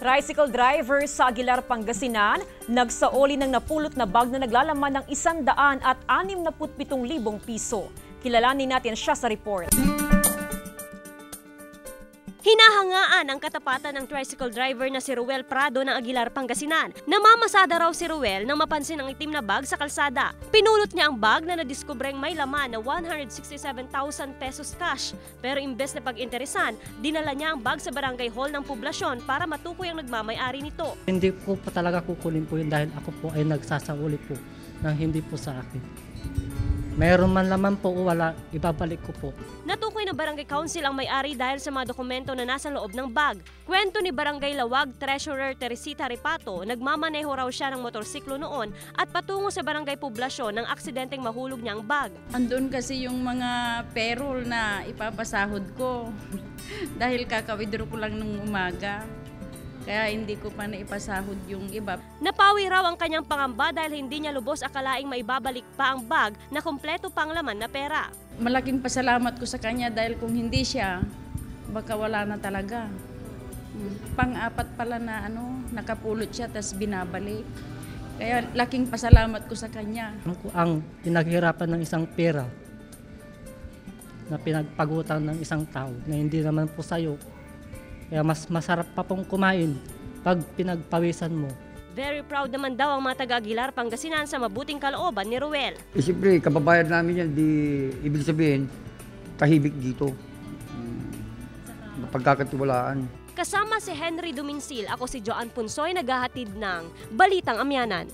Tricycle driver sa Aguilar, Pangasinan, nagsaoli ng napulot na bag na naglalaman ng 167,000 piso. Kilalanin natin siya sa report. Hinahangaan ang katapatan ng tricycle driver na si Ruel Prado ng Aguilar, Pangasinan. Namamasada raw si Ruel nang mapansin ang itim na bag sa kalsada. Pinulot niya ang bag na nadiskubreng may laman na 167,000 pesos cash. Pero imbes na pag-interesan, dinala niya ang bag sa barangay hall ng poblasyon para matukoy ang nagmamay-ari nito. Hindi ko pa talaga kukunin po yun dahil ako po ay nagsasauli po ng hindi po sa akin. Mayroon man laman po o wala, ibabalik ko po. Natukoy ng barangay council ang may-ari dahil sa mga dokumento na nasa loob ng bag. Kwento ni Barangay Lawag Treasurer Teresita Ripato, nagmamaneho raw siya ng motorsiklo noon at patungo sa barangay poblasyon ng aksidenteng mahulog niya ang bag. Andun kasi yung mga payroll na ipapasahod ko dahil kakawithdraw ko lang nung umaga. Kaya hindi ko pa naipasahod yung iba. Napawi raw ang kanyang pangamba dahil hindi niya lubos akalaing maibabalik pa ang bag na kumpleto pang laman na pera. Malaking pasalamat ko sa kanya dahil kung hindi siya, baka wala na talaga. Pang-apat pala na nakapulot siya tas binabalik. Kaya laking pasalamat ko sa kanya. Ang pinaghirapan ng isang pera na pinagpagutang ng isang tao na hindi naman po sayo. Kaya mas masarap pa pong kumain pag pinagpawisan mo. Very proud naman daw ang mga taga-Aguilar, Pangasinan sa mabuting kalooban ni Ruel. Siyempre, kababayan namin yan, di ibig sabihin, tahimik dito. Mapagkakatiwalaan. Kasama si Henry Duminsil, ako si Joan Punsoy, naghahatid ng Balitang Amyanan.